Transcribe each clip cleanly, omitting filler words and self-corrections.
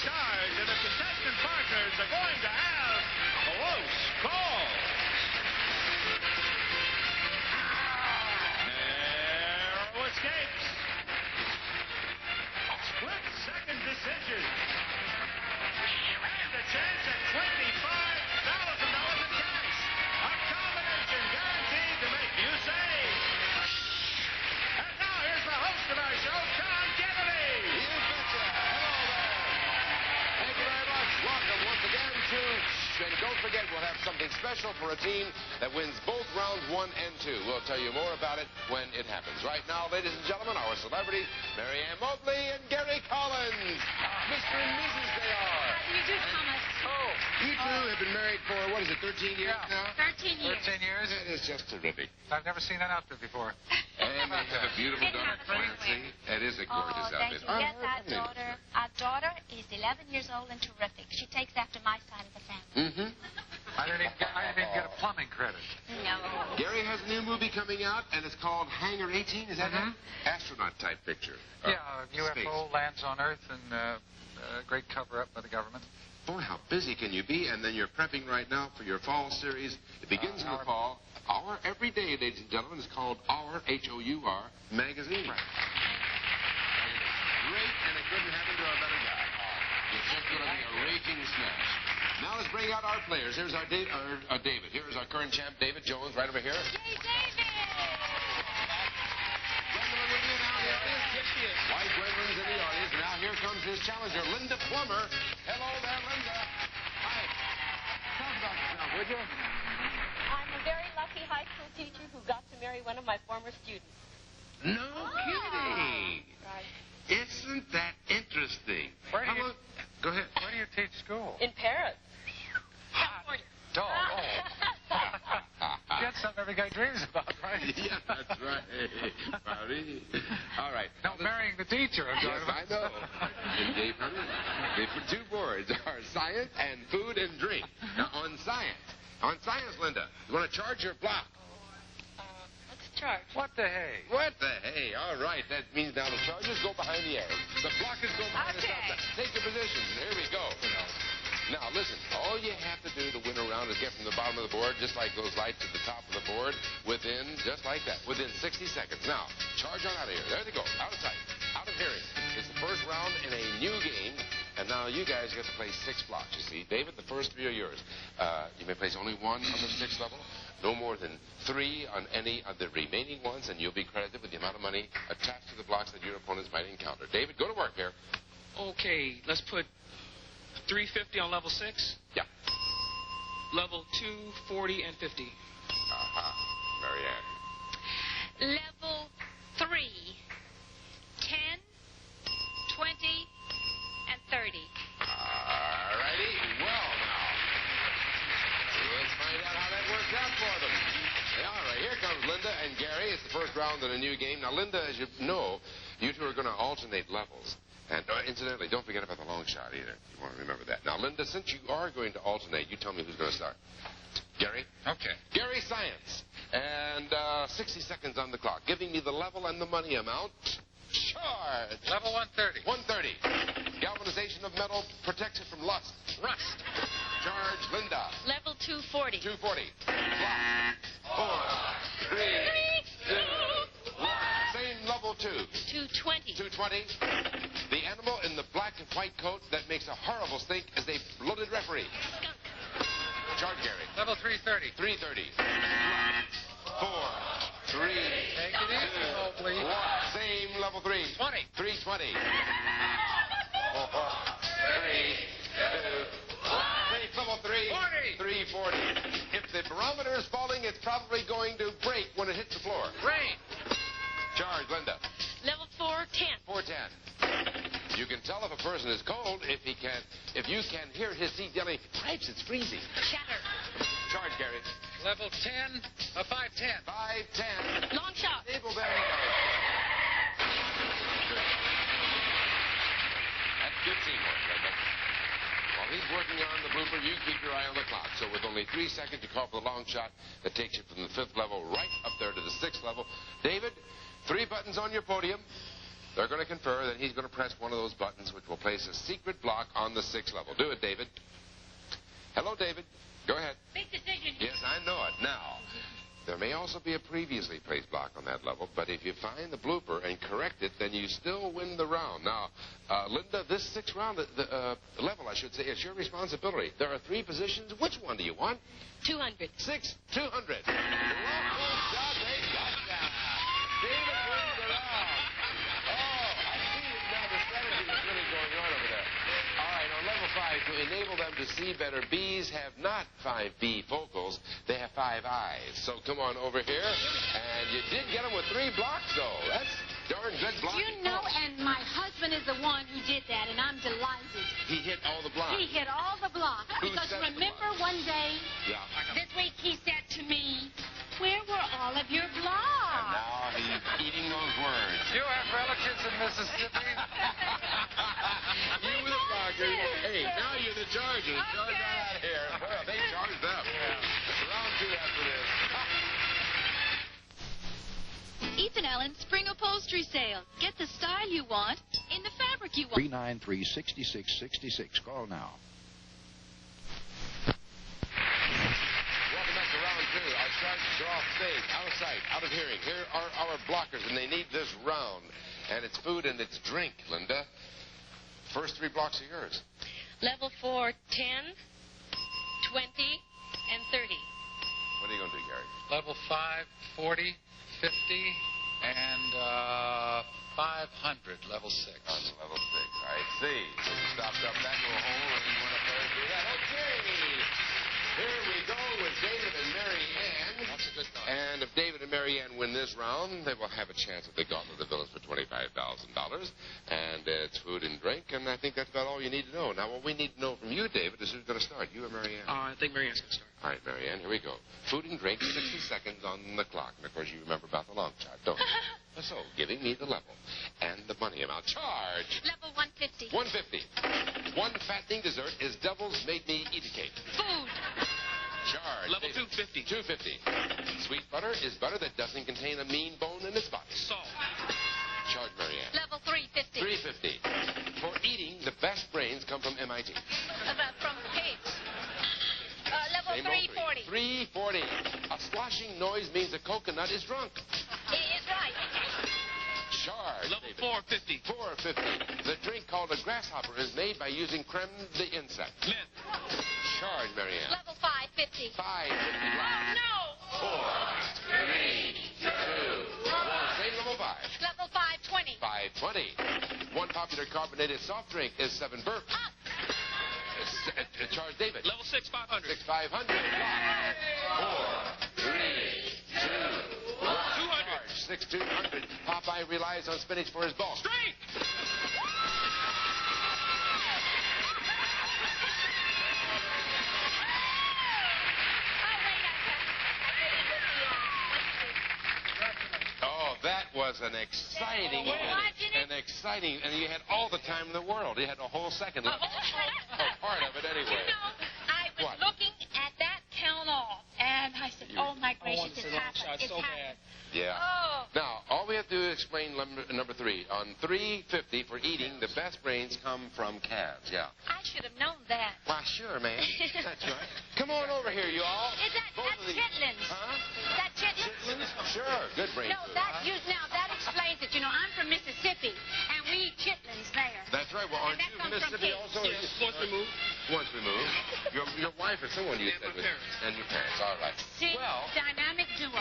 charge, and the contestant partners are going to have close calls. Narrow escapes. Split-second decision. And a chance at $25,000 in cash. A combination guaranteed to make you save. And now here's the host of our show, Tom Kennedy. You betcha. Hello there. Thank you very much. Welcome once again to... And don't forget, we'll have something special for a team that wins both rounds 1 and 2. We'll tell you more about it when it happens. Right now, ladies and gentlemen, our celebrities, Mary Ann Mobley and Gary Collins. Mr. and Mrs. they are. How do you do, Thomas? Oh, you two have been married for, what is it, 13 years now? 13 years. 13 years? That is just terrific. I've never seen that outfit before. And they have a beautiful daughter, Clancy. That is a gorgeous outfit. Yes, our daughter is 11 years old and terrific. She takes after my side of the family. Mm-hmm. I didn't even get a plumbing credit. No. Gary has a new movie coming out, and it's called Hangar 18. Is that it? Astronaut-type picture. Yeah, UFO lands on Earth, and great cover-up by the government. Boy, how busy can you be? And then you're prepping right now for your fall series. It begins in the fall. Our Every Day, ladies and gentlemen, is called Our, H-O-U-R, magazine. Right. Great, and it couldn't happen to a better guy. It's just going to be a raking smash. Now let's bring out our players. Here's our David. Here's our current champ, David Jones, right over here. Yay, David! Gwendolyn with you now in the audience. Yes, she is. White Gwendolyn's in the audience. Now here comes his challenger, Linda Plummer. Hello there, Linda. Hi. Talk about yourself, would you? I'm a very lucky high school teacher who got to marry one of my former students. No kidding. Right. Isn't that interesting? Where do you... Go ahead. Where do you teach school? In Paris. California. Dog. Oh. That's something every guy dreams about, right? Yeah, that's right. Howdy. All right. No, marrying the teacher. Yes, I know. Indeed, the two boards are science and food and drink. Now, on science, Linda, you want to charge your block? What's the charge? What the hey? What the hey? All right. That means now the charges go behind the egg. The blockers go behind the top. Take your positions, and here we go. Now, listen, all you have to do to win a round is get from the bottom of the board, just like those lights to the top of the board, just like that, within 60 seconds. Now, charge on out of here. There they go. Out of sight. Out of hearing. It's the first round in a new game, and now you guys get to play 6 blocks, you see. David, the first 3 are yours. You may place only 1 on the 6th level, no more than 3 on any of the remaining ones, and you'll be credited with the amount of money attached to the blocks that your opponents might encounter. David, go to work here. Okay, let's put 350 on level 6. Yeah. Level 2, 40, and 50. Marianne. Level 3, 10, 20, and 30. All righty. Well, now, let's find out how that works out for them. All right, here comes Linda and Gary. It's the first round in a new game. Now, Linda, as you know, you two are going to alternate levels. And incidentally, don't forget about the long shot either. You want to remember that. Now, Linda, since you are going to alternate, you tell me who's going to start. Gary? Okay. Gary, science. And 60 seconds on the clock. Giving me the level and the money amount. Charge. Level 130. 130. Galvanization of metal protects it from rust. Charge, Linda. Level 240. 240. Block. 4, 3, 2, 1. Same level 2. 220. 220. The animal in the black and white coat that makes a horrible stink is a bloated referee. Skunk. Charge, Gary. Level 330. 330. 4, 3, Take it easy, Mobley. 1. Same level 3. 20. 320. 4, 3, 2, 1. Same level 3. 40. 340. If the barometer is falling, it's probably going to break when it hits the floor. Rain. Charge, Linda. Level 410. 410. You can tell if a person is cold if you can hear his teeth yelling, "Cripes, it's freezing." Shatter. Charge, Gary. Level 10. 510. 510. Long shot. Table, there you go. Good. That's good teamwork, Linda. While he's working on the blooper, you keep your eye on the clock. So with only 3 seconds to call for the long shot, that takes you from the 5th level right up there to the 6th level. David, 3 buttons on your podium. They're going to confer, then he's going to press one of those buttons which will place a secret block on the 6th level. Do it, David. Hello, David. Go ahead. Big decision. Yes, I know it. Now, there may also be a previously placed block on that level, but if you find the blooper and correct it, then you still win the round. Now, Linda, this 6th round, the level, I should say, is your responsibility. There are 3 positions. Which one do you want? 200. 6, 200. David wins the round. Oh, I see it now. The strategy is really going on over there. All right, on level 5, to enable them to see better, bees have not 5 bee focals. They have 5 eyes. So come on over here. And you did get them with 3 blocks, though. That's darn good blocking. You know, and my husband is the one who did that, and I'm delighted. He hit all the blocks. He hit all the blocks. Who Because set the remember blocks? one day, Yeah. this week, he said to me, where were all of your And blocks? now he's eating those words. You have relatives in Mississippi? You were the blockers. Hey, now you're the Chargers. Charge out of here. Well, they charged up. Round 2 after this. Ethan Allen Spring Upholstery Sale. Get the style you want in the fabric you want. 393-6666. Call now. Welcome back to round 2. Our Chargers are off stage, out of sight, out of hearing. Here are our blockers, and they need this round. And it's food and it's drink, Linda. First 3 blocks are yours. Level 4, 10, 20, and 30. What are you going to do, Gary? Level 5, 40, 50, and 500. Level 6. On level 6. I see. Stopped up that little hole and went up there and do that. Okay. Here we go with David and Mary Ann. That's a good thought. And if David and Mary Ann win this round, they will have a chance at the Gauntlet of Villains for $25,000. And it's food and drink, and I think that's about all you need to know. Now, what we need to know from you, David, is who's going to start, you or Mary Ann? I think Marianne's going to start. All right, Mary Ann, here we go. Food and drink, 60 seconds on the clock. And, of course, you remember about the long shot, don't you? So, giving me the level and the money amount. Charge! Level 150. 150. One fattening dessert is Devil's Made Me Eat a Cake. Food. Charge. Level David. 250. 250. Sweet butter is butter that doesn't contain a mean bone in its body. Salt. Charge, Mary Ann. Level 350. 350. For eating, the best brains come from MIT. From pigs. Level Same old 340. 340. A sloshing noise means a coconut is drunk. It is right. Charge. Level David. 450. 450. The drink called a grasshopper is made by using creme de insect. Mint. Charge, Mary Ann. Level 550. 550. Oh, no. 4, 3, 2, 1. Same level 5. Level 520. 520. One popular carbonated soft drink is 7 burp. Up. Charge, David. Level 6, 500. 6, 500. 4, 3, 2, 1. 200. Charge, 6, 200. Popeye relies on spinach for his bulk. Strength. Oh, that was an exciting and you had all the time in the world. You had a whole second left. Oh, part of it anyway. You know, I was What? looking at that count off, and I said, oh, my gracious, it's happened. It's happened. Yeah. Oh. Now, all we have to do is explain number 3. On 350 for eating, the best brains come from calves. Yeah. I should have known that. Why, sure, man. That's right. Come on over here, you all. Is that Both that's of these. chitlins? Huh? Is that chitlins? Chitlins? Sure. Good brain No, food. that explains it. You know, I'm from Mississippi, and we eat chitlins there. That's right. Well, aren't that you comes from from Mississippi pigs. also? Yes, once removed. Once removed. Your wife or someone you And said my was. parents. And your parents. All right. See, Well, dynamic duo.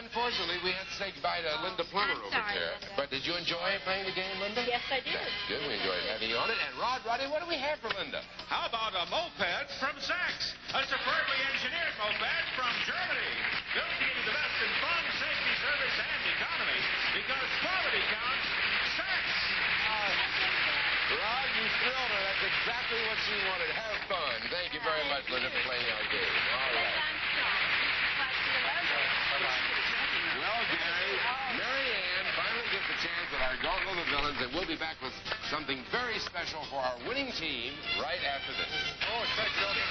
unfortunately, we had to say goodbye to Linda Plummer I'm over sorry, there. Linda. But did you enjoy playing the game, Linda? Yes, I did. That's good. We enjoyed having you on it. And Rod, Roddy, what do we have for Linda? How about a moped from Sachs? A superbly engineered moped from Germany. Built to give you the best in fun, safety, service, and economy. Because quality counts. Sachs. Rod, you thrilled her. That's exactly what she wanted. Have fun. Thank you very much, Linda, for playing our game. All right. Well, Gary, Mary Ann finally gets a chance at our Gauntlet of Villains, and we'll be back with something very special for our winning team right after this. Oh, thanks, Elder.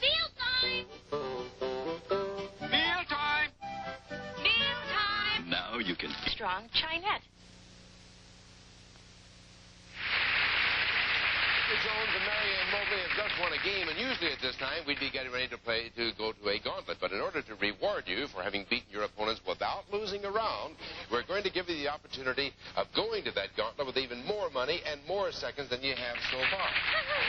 Meal time! chicken? Strong Chinette. Jones and Mary Ann Mobley have just won a game, and usually at this time we'd be getting ready to go to a gauntlet. But in order to reward you for having beaten your opponents without losing a round, we're going to give you the opportunity of going to that gauntlet with even more money and more seconds than you have so far.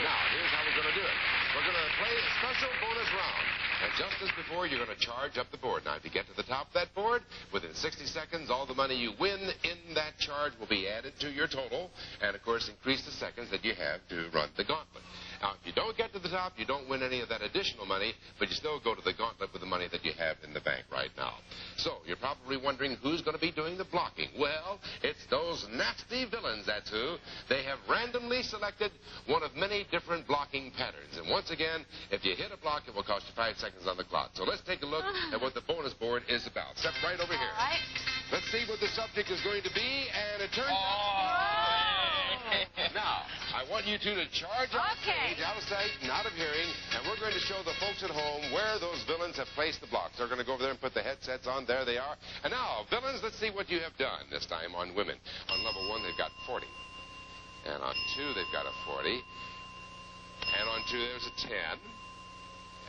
Now, here's how we're going to do it. We're going to play a special bonus round. And just as before, you're going to charge up the board. Now, if you get to the top of that board, within 60 seconds, all the money you win in that charge will be added to your total, and, of course, increase the seconds that you have to run the gauntlet. Now, if you don't get to the top, you don't win any of that additional money, but you still go to the gauntlet with the money that you have in the bank right now. So, you're probably wondering who's going to be doing the blocking. Well, it's those nasty villains, that's who. They have randomly selected one of many different blocking patterns. And once again, if you hit a block, it will cost you 5 seconds on the clock. So let's take a look at what the bonus board is about. Step right over here. All right. Let's see what the subject is going to be, and it turns out... Now, I want you two to charge off stage, out of sight and out of hearing, and we're going to show the folks at home where those villains have placed the blocks. They're going to go over there and put the headsets on. There they are. And now, villains, let's see what you have done this time on women. On level 1, they've got 40. And on 2, they've got a 40. And on 2, there's a 10.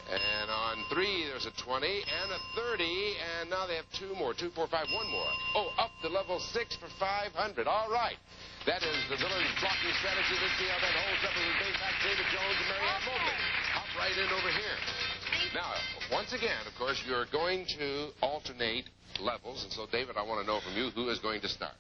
And on 3, there's a 20 and a 30, and now they have 2 more. 2, 4, 5, 1 more. Oh, up to level 6 for 500. All right. That is the villain's blocking strategy. Let's see how that holds up with base back David Jones and Mary Ann Mobley. Hop right in over here. Now, once again, of course, you're going to alternate levels, and so, David, I want to know from you who is going to start.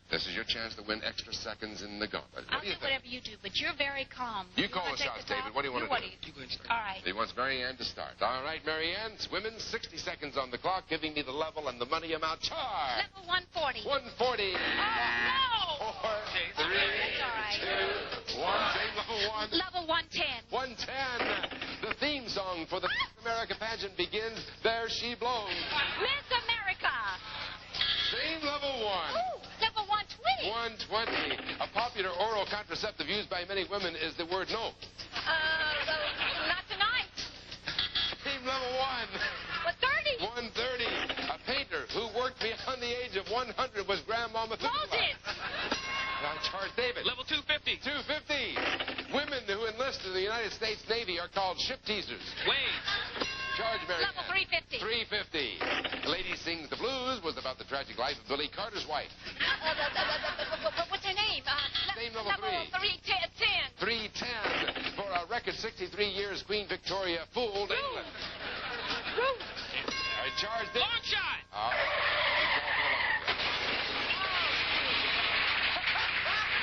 This is your chance to win extra seconds in the gauntlet. I'll do whatever you do, but you're very calm. You call the shots, David. What do you want to do? You go ahead and start. All right. He wants Mary Ann to start. All right, Mary Ann, women, 60 seconds on the clock, giving me the level and the money amount. Charge! Level 140. 140. Oh, no! 4, 3, That's 2, all right. 1. Say level 1. Level 110. 110. The theme song for the Miss America pageant begins, There She Blows. Miss America. Same level 1. Oh, level 120. 120. A popular oral contraceptive used by many women is the word no. Not tonight. Team level 1. What, 30? 130. A painter who worked beyond the age of 100 was Grandma Methuselah. Moses. I charge David. Level 250. 250. Women who enlist in the United States Navy are called ship teasers. Wade. Charge Mary. Level 350. 350. Lady Sings the Blues was about the tragic life of Billy Carter's wife. What's her name? Same level 3. 310. 310. For a record 63 years, Queen Victoria fooled England. I charge David. Long shot. All right. You call for the long shot.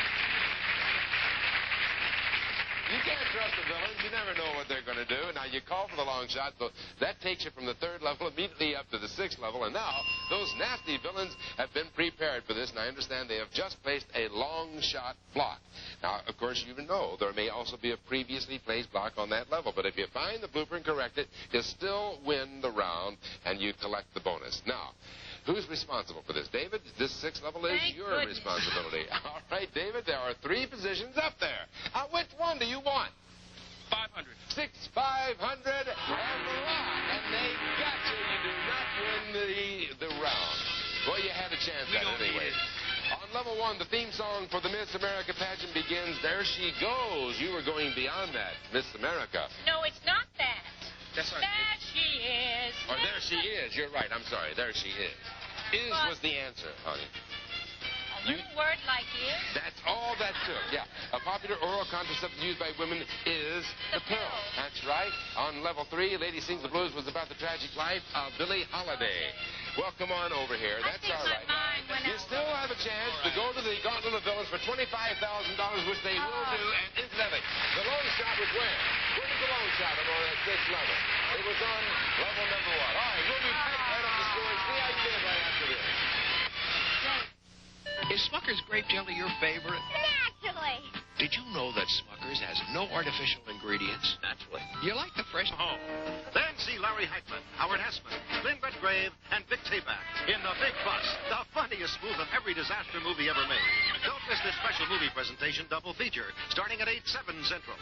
You can't trust the villains. You never know what they're going to do. Now, you call for the long shot, so that takes you from the 3rd level immediately up to the 6th level. And now, those nasty villains have been prepared for this, and I understand they have just placed a long shot block. Now, of course, you know there may also be a previously placed block on that level, but if you find the blueprint corrected, you still win the round, and you collect the bonus. Now, who's responsible for this? David, this 6th level is Thank your goodness. responsibility. All right, David, there are 3 positions up there. Which one do you want? 500. 6, 500, and the rock. And they got you. You do not win the round. Well, you had a chance We at don't it anyway. need it. On level 1, the theme song for the Miss America pageant begins, There She Goes. You were going beyond that, Miss America. No, it's not that. That's right. There she is. Or there she is. You're right. I'm sorry. There she is. Is was the answer, honey. A little word like is. That's all that took. Yeah. A popular oral contraceptive used by women is the pill. That's right. On level 3, Lady Sings the Blues was about the tragic life of Billie Holiday. Well, come on over here. That's all right. Mind went You out. still have a chance to go to the Gauntlet of Villains for $25,000, which they will do. And incidentally, the long shot was where? Where was the long shot on that 6th level? It was on level number 1. All right, we'll be right up the score and see how you did right after this. Is Smucker's grape jelly your favorite? Naturally. Did you know that Smucker's has no artificial ingredients? Naturally. You like the fresh... Oh. Then see Larry Heitman, Howard Hessman, Lynn Redgrave, and Vic Tayback in The Big Bus, the funniest spoof of every disaster movie ever made. Don't miss this special movie presentation double feature starting at 8/7 Central.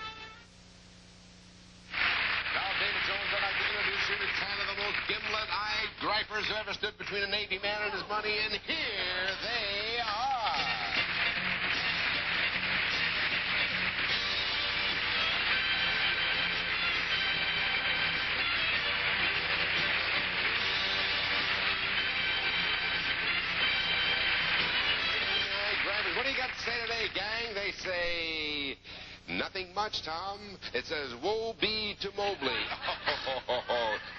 Now, David Jones, I'd like to introduce you to 10 of the most gimlet bullet-eyed gripers who ever stood between a Navy man and his money, and here they are. What do you got to say today, gang? They say nothing much, Tom. It says, woe be to Mobley.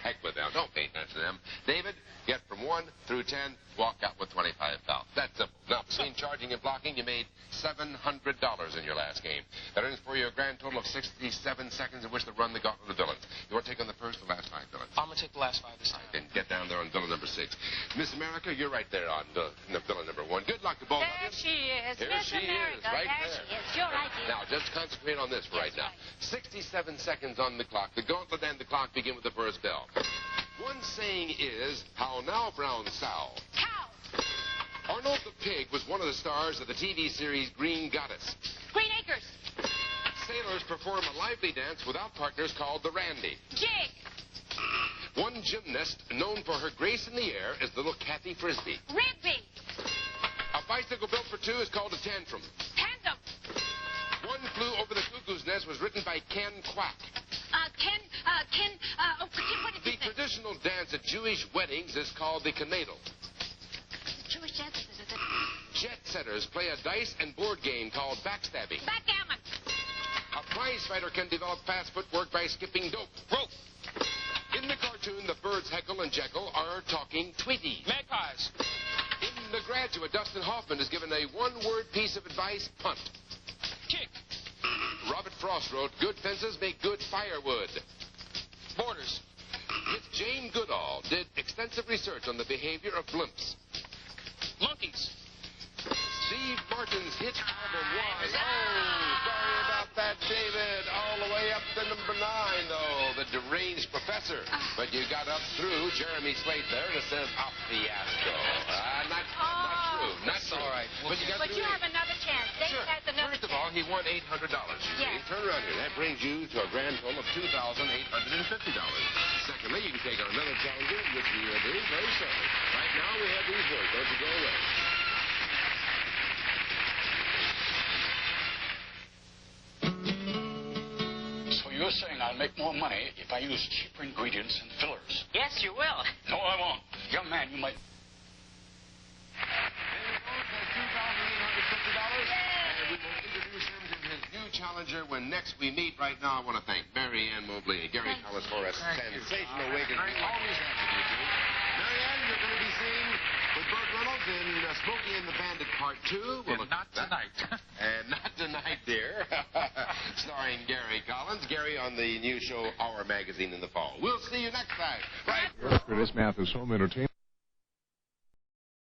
Heck with them. Don't pay attention to them. David, get from 1 through 10, walk out with 25 pounds. That's simple. Now, between charging and blocking, you made $700 in your last game. That earns for you a grand total of 67 seconds in which to run the Gauntlet of Villains. You want to take on the first or last 5 villains? I'm going to take the last 5 this time. Then get down there on villain number 6. Miss America, you're right there on villain number 1. Good luck to both of you. There she is. Here Miss she America. is, right there there. she is. Your idea. Now, just concentrate on this right now. 67 seconds on the clock. The gauntlet and the clock begin with the first bell. One saying is, how now, brown sow? Cow. Arnold the pig was one of the stars of the TV series Green Goddess. Green Acres. Sailors perform a lively dance without partners called the Randy. Jig. One gymnast known for her grace in the air is little Kathy Frisbee. Rigby. A bicycle built for two is called a tantrum. Tandem. One Flew Over the Cuckoo's Nest was written by Ken Quack. What is The traditional dance at Jewish weddings is called the canadle. Jewish dance. Jet setters play a dice and board game called backstabbing. Backgammon. A prize fighter can develop fast footwork by skipping dope. Rope. In the cartoon, the birds Heckle and Jekyll are talking Tweety. Magpies. In The Graduate, Dustin Hoffman is given a one-word piece of advice, punt. Kick. Robert Frost wrote, good fences make good firewood. Borders. Miss Jane Goodall did extensive research on the behavior of blimps. Monkeys. Steve Martin's hit album was, sorry about that, David, all the way up to number 9, though, The Deranged Professor. But you got up through Jeremy Slate there, and it says a fiasco. Not true. Not true. All right. But you got But you have another chance. David Sure. has another First of chance. all, he won $800. Yes. Turn around here. That brings you to a grand total of $2,850. Secondly, you can take on another challenger, which we will do very shortly. Right now, we have these words. Don't you go away. So you're saying I'll make more money if I use cheaper ingredients and fillers? Yes, you will. No, I won't. Young man, you might... And we will introduce him to his new challenger when next we meet. Right now, I want to thank Mary Ann Mobley and Gary Collins for a sensational wig. And we always have to do. Mary Ann, you're going to be seeing with Burt Reynolds in Smokey and the Bandit Part 2. And not tonight. And not tonight, dear. Starring Gary Collins. Gary on the new show, Our Magazine in the Fall. We'll see you next time. Right. This math is home entertainment.